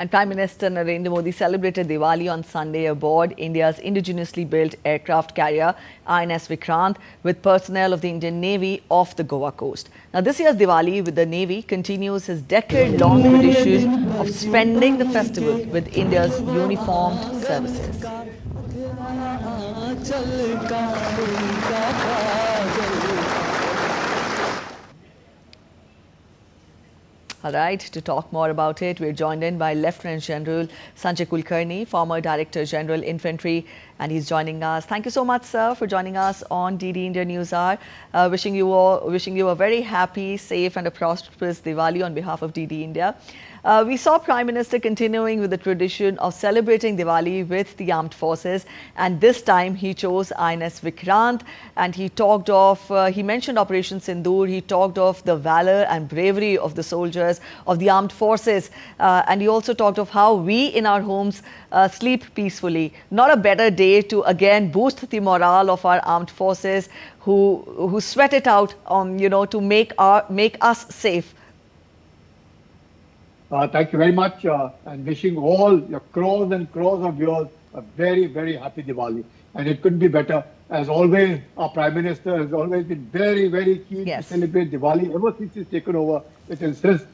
And Prime Minister Narendra Modi celebrated Diwali on Sunday aboard India's indigenously built aircraft carrier INS Vikrant with personnel of the Indian Navy off the Goa coast. Now, this year's Diwali with the Navy continues his decade-long tradition of spending the festival with India's uniformed services. All right, to talk more about it, we're joined in by Lieutenant General Sanjay Kulkarni, former Director General Infantry, and he's joining us. Thank you so much, sir, for joining us on DD India News Hour. Wishing you a very happy, safe, and a prosperous Diwali on behalf of DD India. We saw Prime Minister continuing with the tradition of celebrating Diwali with the armed forces, and this time he chose INS Vikrant, and he mentioned Operation Sindoor. He talked of the valor and bravery of the soldiers of the armed forces, and he also talked of how we in our homes sleep peacefully. Not a better day to again boost the morale of our armed forces who sweat it out to make us safe. Thank you very much, and wishing all your crores and crores of viewers a very, very happy Diwali. And it couldn't be better. As always, our Prime Minister has always been very, very keen to celebrate Diwali ever since he's taken over. It is his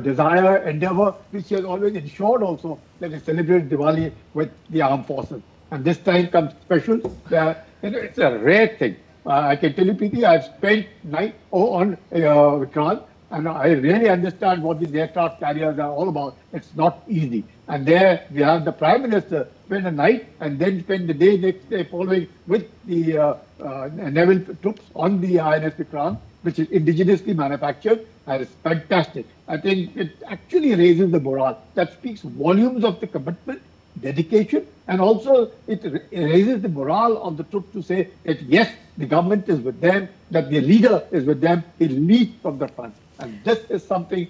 desire, endeavor, which he has always ensured also that he celebrates Diwali with the armed forces. And this time comes special. It's a rare thing. I can tell you, Preeti, I've spent night on Vikrant. And I really understand what these aircraft carriers are all about. It's not easy. And there we have the Prime Minister spend a night and then spend the next day following with the naval troops on the INS Vikrant, which is indigenously manufactured, and it's fantastic. I think it actually raises the morale. That speaks volumes of the commitment, dedication, and also it raises the morale of the troops to say that yes, the government is with them, that the leader is with them, he leads from the front. And this is something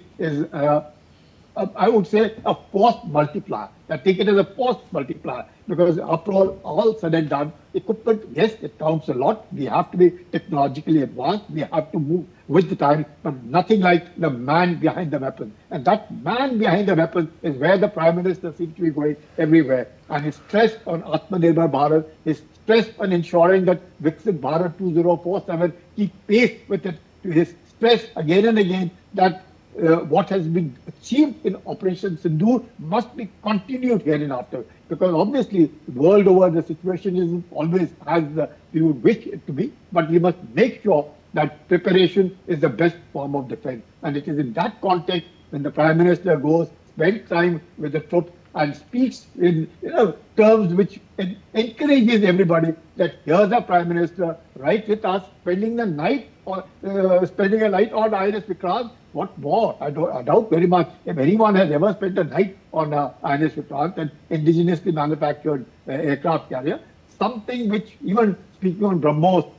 I would say, a force multiplier. I take it as a force multiplier because after all said and done, equipment, yes, it counts a lot. We have to be technologically advanced. We have to move with the time, but nothing like the man behind the weapon. And that man behind the weapon is where the Prime Minister seems to be going everywhere. And his stress on Atmanirbhar Bharat, his stress on ensuring that Viksit Bharat 2047 keep pace with it, to his stress again and again that what has been achieved in Operation Sindoor must be continued hereinafter. Because obviously, world over, the situation isn't always as we would wish it to be, but we must make sure that preparation is the best form of defense. And it is in that context when the Prime Minister goes, spends time with the troops and speaks in terms which encourages everybody that here's our Prime Minister right with us, spending a night on INS Vikrant. What more? I doubt very much if anyone has ever spent a night on INS Vikrant, an indigenously manufactured aircraft carrier. Something which, even speaking on BrahMos,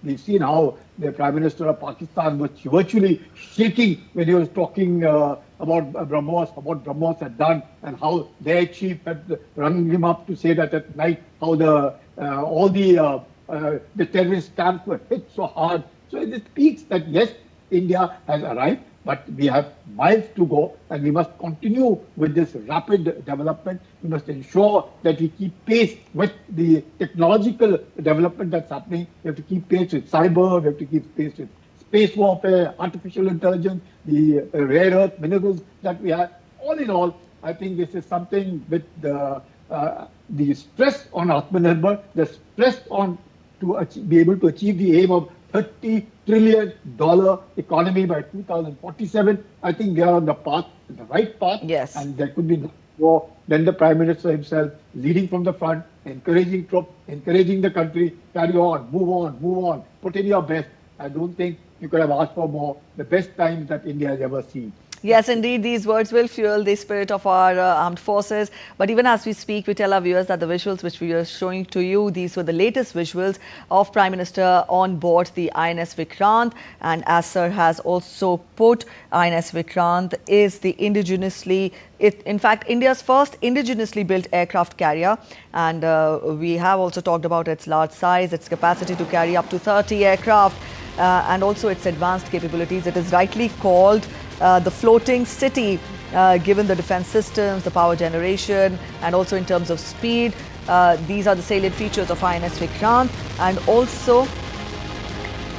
we've seen how the Prime Minister of Pakistan was virtually shaking when he was talking about BrahMos, what BrahMos had done, and how their chief had rung him up to say that at night how all the terrorist camps were hit so hard. So it speaks that yes, India has arrived, but we have miles to go, and we must continue with this rapid development. We must ensure that we keep pace with the technological development that's happening. We have to keep pace with cyber, we have to keep pace with space warfare, artificial intelligence, the rare earth minerals that we have. All in all, I think this is something with the stress on Atmanirbhar, the stress on to be able to achieve the aim of $30 trillion economy by 2047. I think they are on the path, the right path. Yes. And there could be no more than the Prime Minister himself leading from the front, encouraging troops, encouraging the country, carry on, move on, put in your best. I don't think you could have asked for more. The best times that India has ever seen. Yes, indeed, these words will fuel the spirit of our armed forces. But even as we speak, we tell our viewers that the visuals which we are showing to you, these were the latest visuals of Prime Minister on board the INS Vikrant. And as Sir has also put, INS Vikrant is the in fact, India's first indigenously built aircraft carrier. And we have also talked about its large size, its capacity to carry up to 30 aircraft, and also its advanced capabilities. It is rightly called the floating city given the defense systems, the power generation, and also in terms of speed. These are the salient features of INS Vikrant, and also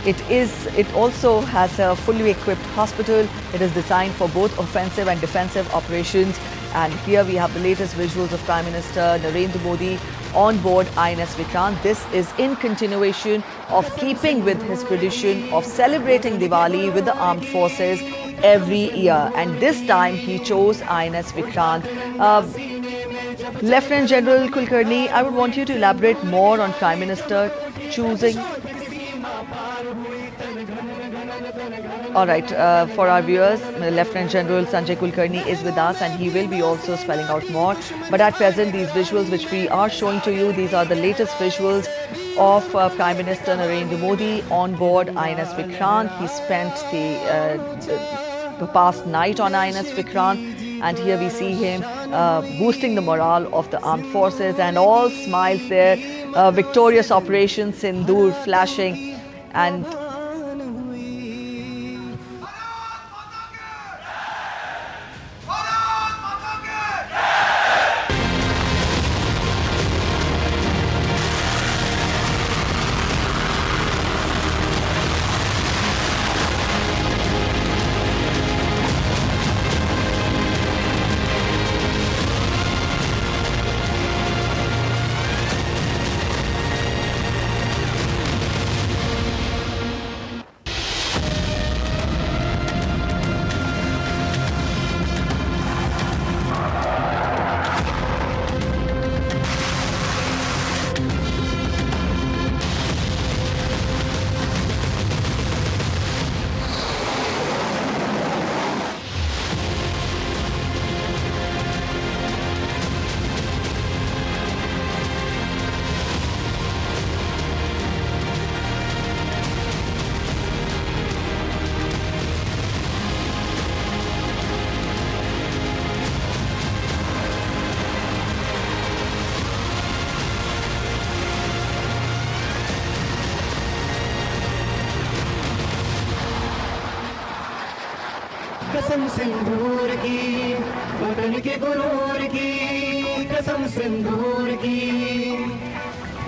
it also has a fully equipped hospital. It is designed for both offensive and defensive operations. And here we have the latest visuals of Prime Minister Narendra Modi on board INS Vikrant. This is in continuation of keeping with his tradition of celebrating Diwali with the armed forces every year. And this time he chose INS Vikrant. Lieutenant General Kulkarni, I would want you to elaborate more on Prime Minister choosing. All right, for our viewers, Lieutenant General Sanjay Kulkarni is with us and he will be also spelling out more. But at present, these visuals which we are showing to you, these are the latest visuals of Prime Minister Narendra Modi on board INS Vikrant. He spent the past night on INS Vikrant, and here we see him boosting the morale of the armed forces, and all smiles there. Victorious Operation Sindoor flashing, and कसम सिंदूर की वतन के गुरूर की कसम सिंदूर की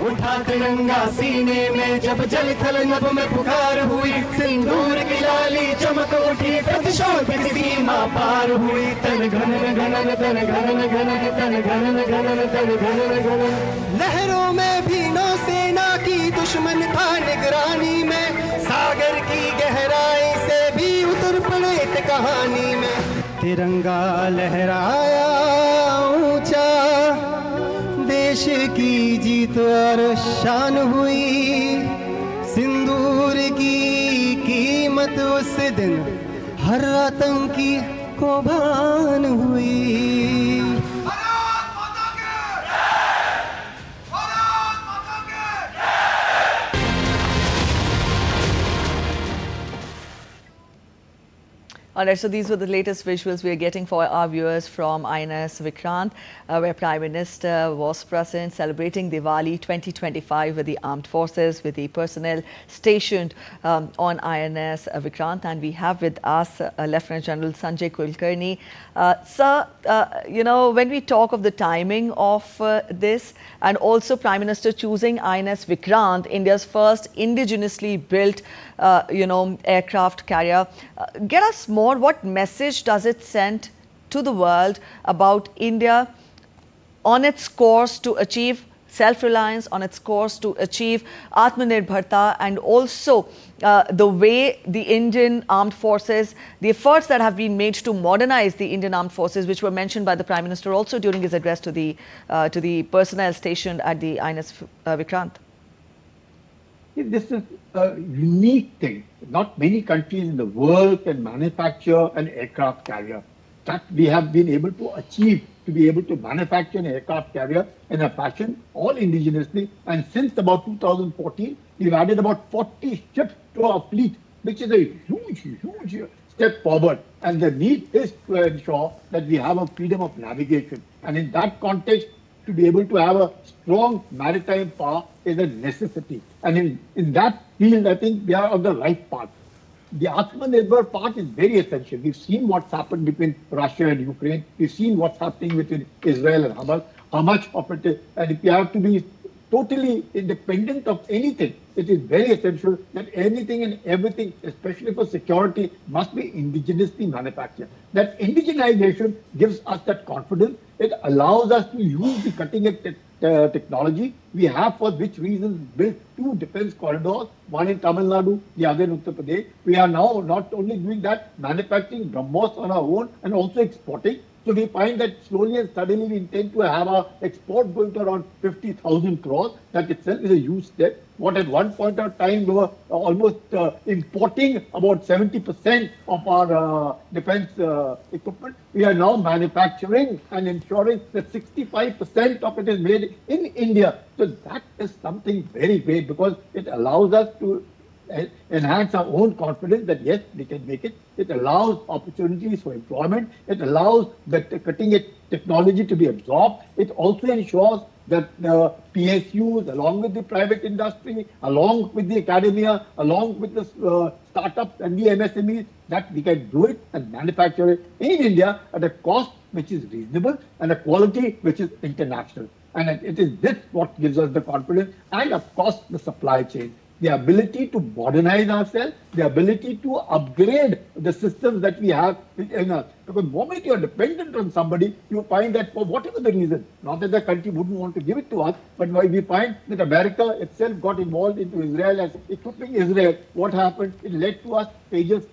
उठा तिरंगा सीने में जब जल थल नभ में पुकार हुई सिंदूर की लाली चमक उठी प्रतिशोध की सीमा पार हुई तन घनन घनन तन घनन घनन तन घनन घनन तन घनन घनन लहरों में भी नौसेना की दुश्मन था निगरानी में सागर की गहराई से भी उतर पड़े कहानी में तिरंगा लहराया ऊंचा देश की जीत और शान हुई सिंदूर की कीमत उस दिन हर आतंकी को भान हुई। All right, so these were the latest visuals we are getting for our viewers from INS Vikrant, where Prime Minister was present celebrating Diwali 2025 with the armed forces, with the personnel stationed on INS Vikrant. And we have with us Lieutenant General Sanjay Kulkarni. Sir, you know, when we talk of the timing of this, and also Prime Minister choosing INS Vikrant, India's first indigenously built, aircraft carrier, get us more. What message does it send to the world about India on its course to achieve self-reliance, on its course to achieve Atmanirbharta, and also the way the Indian armed forces, the efforts that have been made to modernize the Indian armed forces, which were mentioned by the Prime Minister also during his address to the personnel stationed at the INS Vikrant? This is a unique thing. Not many countries in the world can manufacture an aircraft carrier. That we have been able to achieve, to be able to manufacture an aircraft carrier in a fashion all indigenously. And since about 2014, we've added about 40 ships to our fleet, which is a huge step forward. And the need is to ensure that we have a freedom of navigation. And in that context, to be able to have a strong maritime power is a necessity. And in that field, I think we are on the right path. the Atmanirbhar part is very essential. We've seen what's happened between Russia and Ukraine. We've seen what's happening between Israel and Hamas. How much of it is, and if you have to be totally independent of anything, it is very essential that anything and everything, especially for security, must be indigenously manufactured. That indigenization gives us that confidence. It allows us to use the cutting-edge technology. We have, for which reasons, built 2 defense corridors, one in Tamil Nadu, the other in Uttar Pradesh. We are now not only doing that, manufacturing BrahMos on our own and also exporting. So we find that slowly and steadily we intend to have our export going to around 50,000 crores. That itself is a huge step. What at one point of time we were almost importing about 70% of our defense equipment. We are now manufacturing and ensuring that 65% of it is made in India. So that is something very great because it allows us to enhance our own confidence that yes, we can make it. It allows opportunities for employment. It allows the cutting-edge technology to be absorbed. It also ensures that the PSUs, along with the private industry, along with the academia, along with the startups and the MSMEs, that we can do it and manufacture it in India at a cost which is reasonable and a quality which is international. And it is this what gives us the confidence and, of course, the supply chain. The ability to modernize ourselves, the ability to upgrade the systems that we have in us. Because the moment you are dependent on somebody, you find that for whatever the reason, not that the country wouldn't want to give it to us, but we find that America itself got involved into Israel and equipping Israel. What happened? It led to us Tejas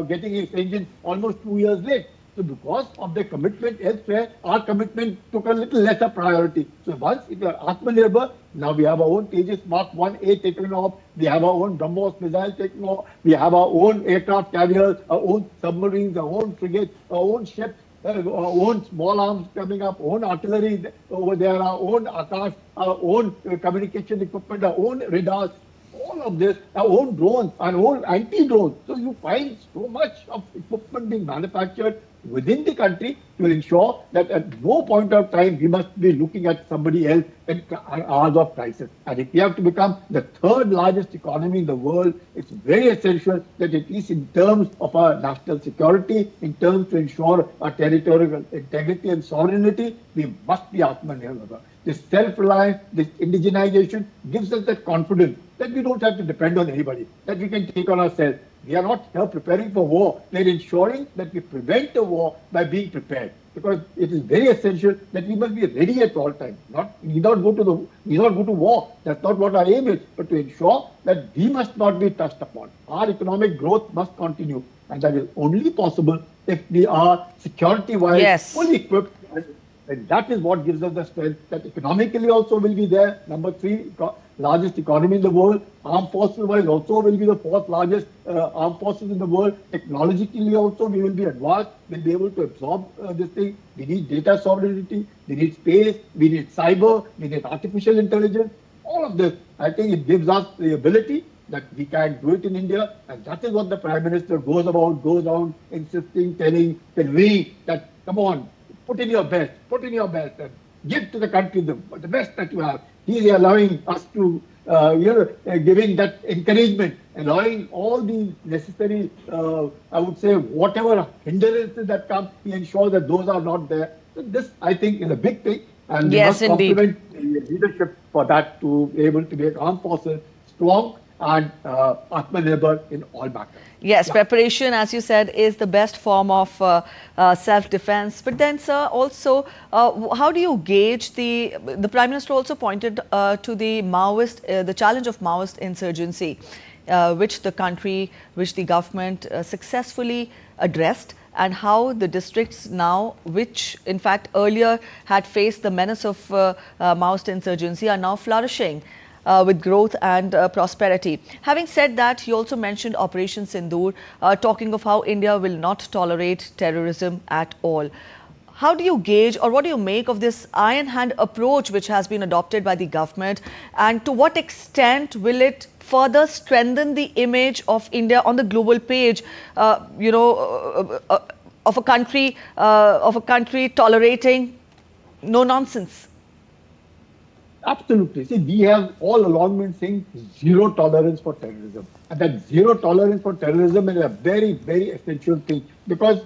getting its engine almost 2 years late. So because of the commitment elsewhere, our commitment took a little lesser priority. So once it was Atmanirbhar, now we have our own Tejas Mark 1A taken off, we have our own BrahMos missile taken off, we have our own aircraft carriers, our own submarines, our own frigates, our own ships, our own small arms coming up, own artillery over there, our own Akash, our own communication equipment, our own radars. All of this, our own drones, our own anti-drones. So you find so much of equipment being manufactured within the country to ensure that at no point of time we must be looking at somebody else in hours of crisis. And if we have to become the 3rd largest economy in the world, it's very essential that at least in terms of our national security, in terms to ensure our territorial integrity and sovereignty, we must be Atmanirbhar. This self-reliance, this indigenization gives us that confidence that we don't have to depend on anybody, that we can take on ourselves. We are not here preparing for war. We are ensuring that we prevent a war by being prepared. Because it is very essential that we must be ready at all times. We not go to war. That's not what our aim is. But to ensure that we must not be touched upon. Our economic growth must continue. And that is only possible if we are security-wise fully equipped. And that is what gives us the strength that economically also will be there. Number 3, largest economy in the world. Armed forces-wise also will be the 4th largest armed forces in the world. Technologically also we will be advanced. We'll be able to absorb this thing. We need data sovereignty. We need space. We need cyber. We need artificial intelligence. All of this, I think it gives us the ability that we can do it in India. And that is what the Prime Minister goes on insisting, telling, conveying that, come on, put in your best, and give to the country the best that you have. He is allowing us to, giving that encouragement, allowing all the necessary, I would say, whatever hindrances that come, he ensures that those are not there. So this, I think, is a big thing. And we must compliment the leadership for that, to be able to make armed forces strong and Atmanirbhar in all matters. Yes, preparation, as you said, is the best form of self-defense. But then, sir, also, how do you gauge the Prime Minister also pointed to the Maoist, the challenge of Maoist insurgency, which the government successfully addressed, and how the districts now, which in fact earlier had faced the menace of Maoist insurgency, are now flourishing with growth and prosperity. Having said that, he also mentioned Operation Sindoor, talking of how India will not tolerate terrorism at all. How do you gauge, or what do you make of this iron hand approach which has been adopted by the government, and to what extent will it further strengthen the image of India on the global page, of a country tolerating no nonsense? Absolutely. See, we have all along been saying zero tolerance for terrorism. And that zero tolerance for terrorism is a very, very essential thing because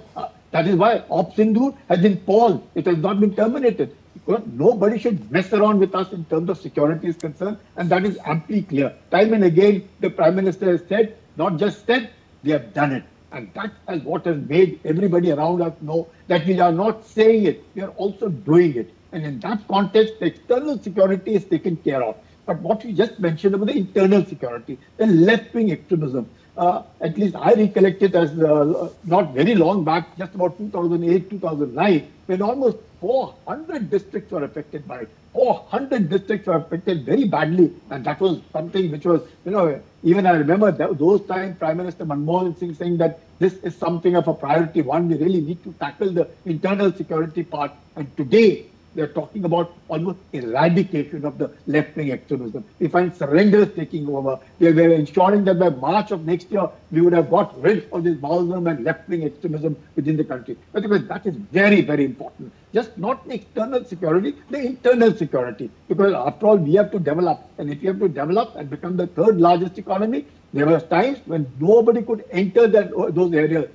that is why Op Sindoor has been paused. It has not been terminated. Because nobody should mess around with us in terms of security is concerned. And that is amply clear. Time and again, the Prime Minister has said, not just said, they have done it. And that is what has made everybody around us know that we are not saying it, we are also doing it. And in that context, the external security is taken care of. But what you just mentioned about the internal security, the left-wing extremism, at least I recollect it as not very long back, just about 2008, 2009, when almost 400 districts were affected by it. 400 districts were affected very badly. And that was something which was, even I remember those times Prime Minister Manmohan Singh saying that this is something of a priority one. We really need to tackle the internal security part. And today, they're talking about almost eradication of the left-wing extremism. We find surrenders taking over. They were ensuring that by March of next year, we would have got rid of this Maoism and left-wing extremism within the country. But that is very, very important. Just not the external security, the internal security. Because after all, we have to develop. And if you have to develop and become the third largest economy, there were times when nobody could enter those areas.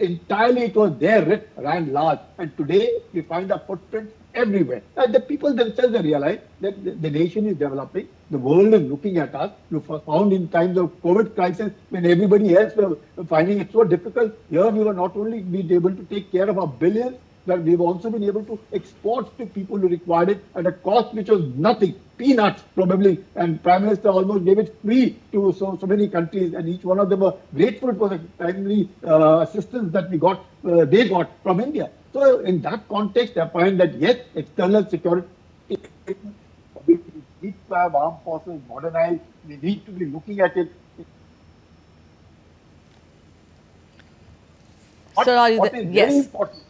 Entirely, it was there, ran large. And today, we find a footprint everywhere. And the people themselves realize that the nation is developing, the world is looking at us. You found in times of COVID crisis, when everybody else was finding it so difficult, here we were not only being able to take care of our billions, but we've also been able to export to people who required it at a cost which was nothing, peanuts probably, and Prime Minister almost gave it free to so many countries, and each one of them were grateful for the timely assistance that they got from India. So in that context, I find that yes, external security, we need to have armed forces modernized, we need to be looking at it. Sir, are you there? Yes. Important.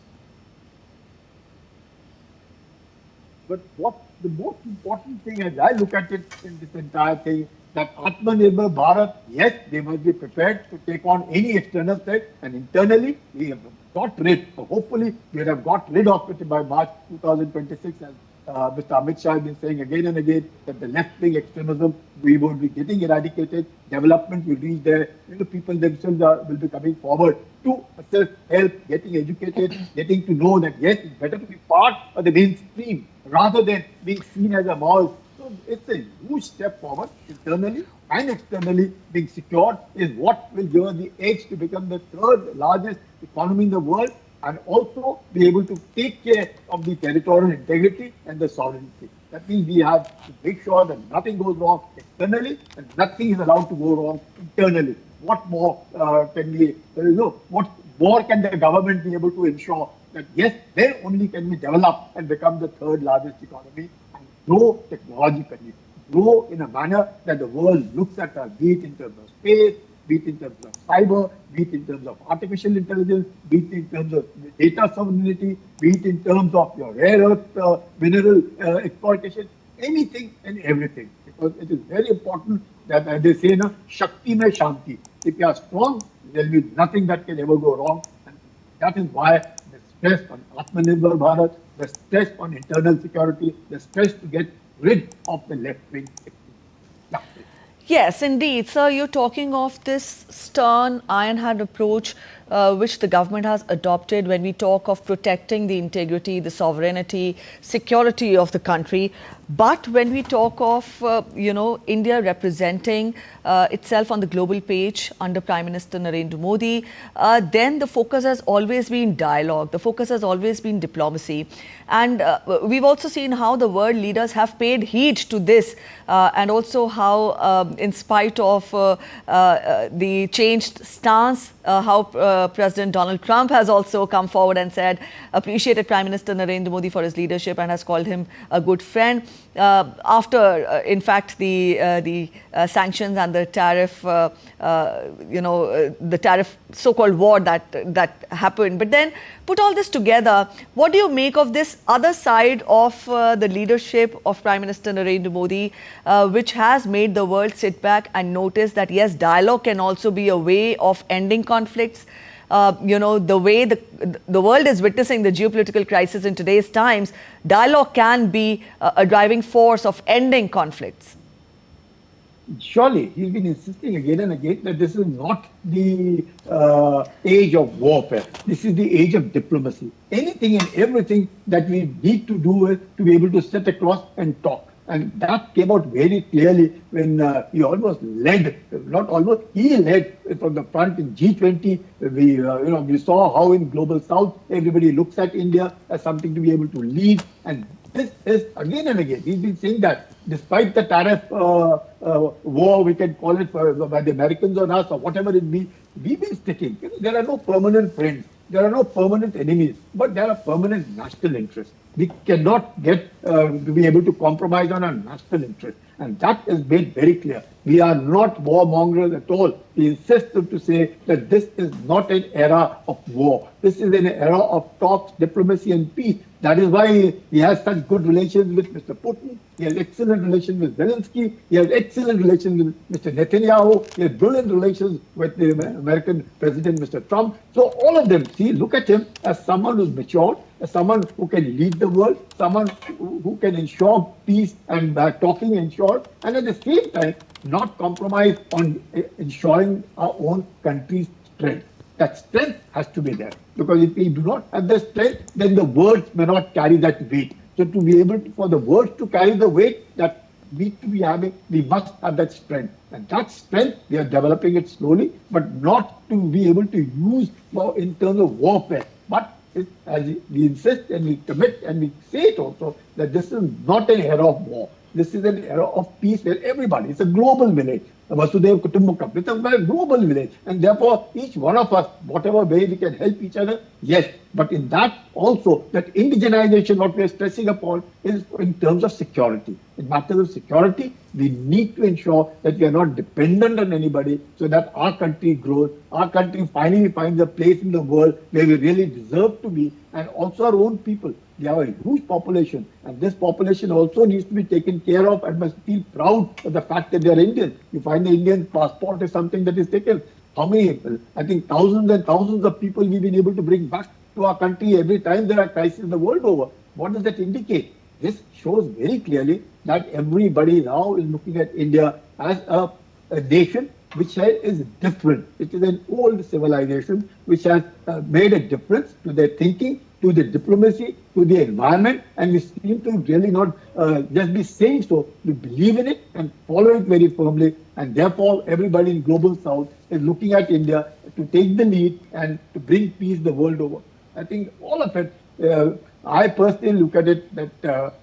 But what the most important thing as I look at it in this entire thing, that Atmanirbhar Bharat, yes, they must be prepared to take on any external threat, and internally we have got rid, hopefully we would have got rid of it by March 2026, as Mr. Amit Shah has been saying again and again, that the left-wing extremism, we will be getting eradicated, development will reach there, the people themselves will be coming forward to self-help, getting educated, getting to know that yes, it's better to be part of the mainstream rather than being seen as a mouse. So it's a huge step forward internally and externally. Being secured is what will give us the edge to become the third largest economy in the world and also be able to take care of the territorial integrity and the sovereignty. That means we have to make sure that nothing goes wrong externally and nothing is allowed to go wrong internally. What more what more can the government be able to ensure that yes, then only can we develop and become the third largest economy and grow technologically, grow in a manner that the world looks at us, be it in terms of space, be it in terms of cyber, be it in terms of artificial intelligence, be it in terms of data sovereignty, be it in terms of your rare earth mineral exploitation, anything and everything. Because it is very important that, as they say, Shakti mein Shanti. If you are strong, there will be nothing that can ever go wrong. And that is why the stress on Atmanirbhar Bharat, the stress on internal security, the stress to get rid of the left-wing. Yes, indeed. Sir, you're talking of this stern, iron-hand approach which the government has adopted when we talk of protecting the integrity, the sovereignty, security of the country. But when we talk of, India representing itself on the global page under Prime Minister Narendra Modi, then the focus has always been dialogue. The focus has always been diplomacy. And we've also seen how the world leaders have paid heed to this and also how, in spite of the changed stance, how President Donald Trump has also come forward and said, appreciated Prime Minister Narendra Modi for his leadership and has called him a good friend. After, in fact, the sanctions and the tariff, the tariff so-called war that happened. But then put all this together, what do you make of this other side of the leadership of Prime Minister Narendra Modi, which has made the world sit back and notice that, yes, dialogue can also be a way of ending conflicts. the way the world is witnessing the geopolitical crisis in today's times, dialogue can be a driving force of ending conflicts. Surely, he's been insisting again and again that this is not the age of warfare. This is the age of diplomacy. Anything and everything that we need to do is to be able to sit across and talk. And that came out very clearly when he almost led, not almost, he led from the front in G20. We saw how in Global South everybody looks at India as something to be able to lead. And this is again and again, he's been saying that despite the tariff war, we can call it by the Americans on us or whatever it be, we've been sticking. There are no permanent friends. There are no permanent enemies, but there are permanent national interests. We cannot get to be able to compromise on our national interest. And that is made very clear. We are not warmongers at all. We insist to say that this is not an era of war. This is an era of talks, diplomacy and peace. That is why he has such good relations with Mr. Putin. He has excellent relations with Zelensky. He has excellent relations with Mr. Netanyahu. He has brilliant relations with the American President, Mr. Trump. So all of them, look at him as someone who's matured, as someone who can lead the world, someone who can ensure peace and talking ensured, and at the same time, not compromise on ensuring our own country's strength. That strength has to be there. Because if we do not have the strength, then the words may not carry that weight. So to be able for the words to carry the weight that we to be having, we must have that strength. And that strength, we are developing it slowly, but not to be able to use in terms of warfare. But as we insist and we commit and we say it also, that this is not an era of war. This is an era of peace where everybody, it's a global village. Vasudhaiva Kutumbakam, it's a very global village. And therefore, each one of us, whatever way we can help each other, yes. But in that also, that indigenization, what we are stressing upon, is in terms of security. In matters of security, we need to ensure that we are not dependent on anybody so that our country grows, our country finally finds a place in the world where we really deserve to be, and also our own people. We have a huge population, and this population also needs to be taken care of and must feel proud of the fact that they are Indian. You find the Indian passport is something that is taken. How many? I think thousands and thousands of people we've been able to bring back to our country every time there are crises the world over. What does that indicate? This shows very clearly that everybody now is looking at India as a nation which is different. It is an old civilization which has made a difference to their thinking, to the diplomacy, to the environment, and we seem to really not just be saying so. We believe in it and follow it very firmly, and therefore everybody in Global South is looking at India to take the lead and to bring peace the world over. I think all of it, I personally look at it that,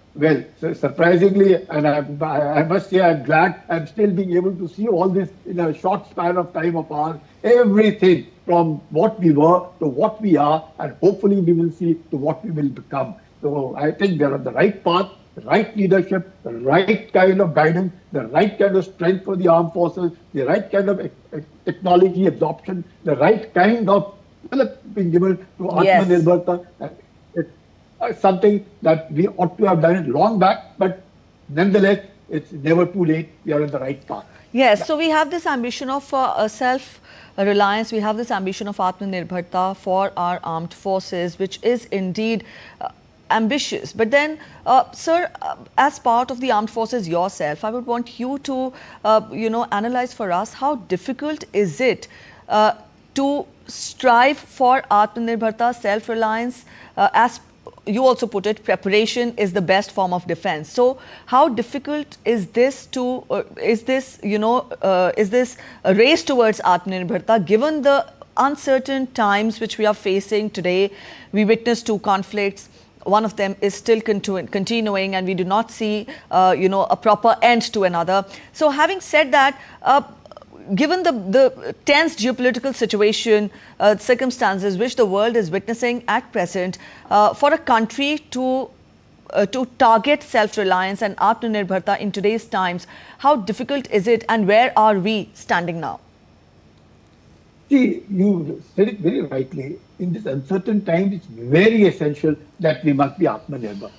surprisingly, and I must say I'm glad I'm still being able to see all this in a short span of time of ours, everything from what we were to what we are, and hopefully we will see to what we will become. So I think we are on the right path, the right leadership, the right kind of guidance, the right kind of strength for the armed forces, the right kind of technology adoption, the right kind of being given to Atmanirbharta. It's something that we ought to have done it long back, but nonetheless, it's never too late. We are on the right path. Yes, so we have this ambition of self-reliance, we have this ambition of Atmanirbharta for our armed forces, which is indeed ambitious. But then, sir, as part of the armed forces yourself, I would want you to, analyze for us how difficult is it to strive for Atmanirbharta, self-reliance, as you also put it, preparation is the best form of defense. So how difficult is this to, is this a race towards Atmanirbharta, given the uncertain times which we are facing today? We witness 2 conflicts. One of them is still continuing, and we do not see, a proper end to another. So having said that, given the tense geopolitical situation, circumstances which the world is witnessing at present, for a country to target self-reliance and Atmanirbharta in today's times, how difficult is it, and where are we standing now? See, you said it very rightly. In this uncertain time, it's very essential that we must be Atmanirbhar.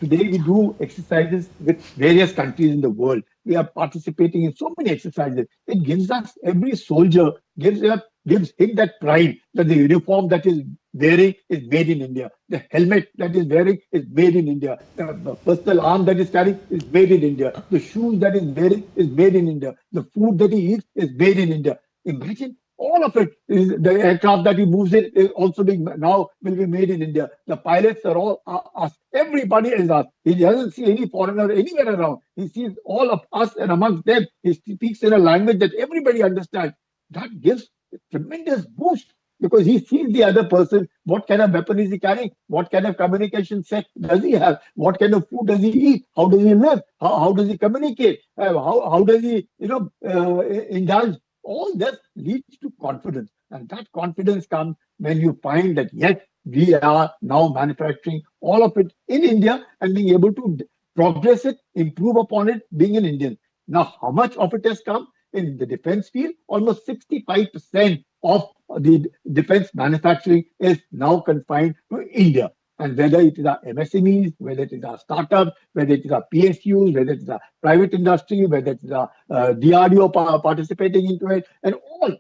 Today we do exercises with various countries in the world. We are participating in so many exercises. It gives us, every soldier gives a gives him that pride that the uniform that is wearing is made in India. The helmet that is wearing is made in India. The personal arm that is carrying is made in India. The shoes that is wearing is made in India. The food that he eats is made in India. Imagine all of it. The aircraft that he moves in is also being now will be made in India. The pilots are all us. Everybody is us. He doesn't see any foreigner anywhere around. He sees all of us, and amongst them, he speaks in a language that everybody understands. That gives a tremendous boost because he sees the other person. What kind of weapon is he carrying? What kind of communication set does he have? What kind of food does he eat? How does he live? How does he communicate? How does he, indulge? All this leads to confidence. And that confidence comes when you find that, yes, we are now manufacturing all of it in India and being able to progress it, improve upon it, being an Indian. Now, how much of it has come in the defense field? Almost 65% of the defense manufacturing is now confined to India. And whether it is our MSMEs, whether it is our startups, whether it is our PSUs, whether it is our private industry, whether it is our DRDO participating into it, and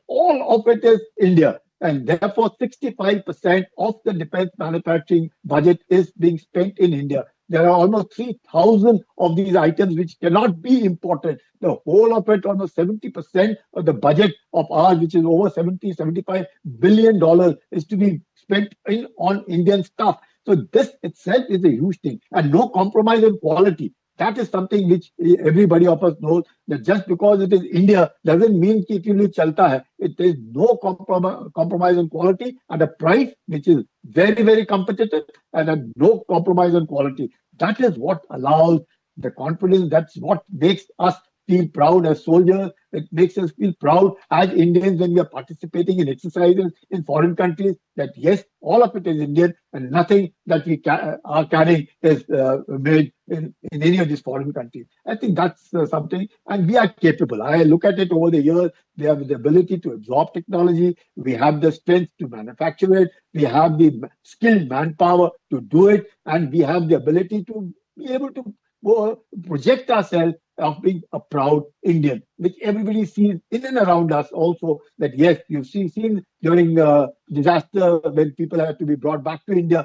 all of it is India. And therefore, 65% of the defense manufacturing budget is being spent in India. There are almost 3,000 of these items which cannot be imported. The whole of it, almost 70% of the budget of ours, which is over $75 billion, is to be spent on Indian stuff. So this itself is a huge thing, and no compromise on quality. That is something which everybody of us knows, that just because it is India doesn't mean that it chalta hai. It is no compromise on quality at a price which is very, very competitive and no compromise on quality. That is what allows the confidence. That's what makes us feel proud as soldiers. It makes us feel proud as Indians when we are participating in exercises in foreign countries, that yes, all of it is Indian and nothing that we are carrying is made in any of these foreign countries. I think that's something, and we are capable. I look at it over the years. We have the ability to absorb technology. We have the strength to manufacture it. We have the skilled manpower to do it. And we have the ability to be able to project ourselves of being a proud Indian, which everybody sees in and around us also, that yes, you've seen during disaster when people had to be brought back to India,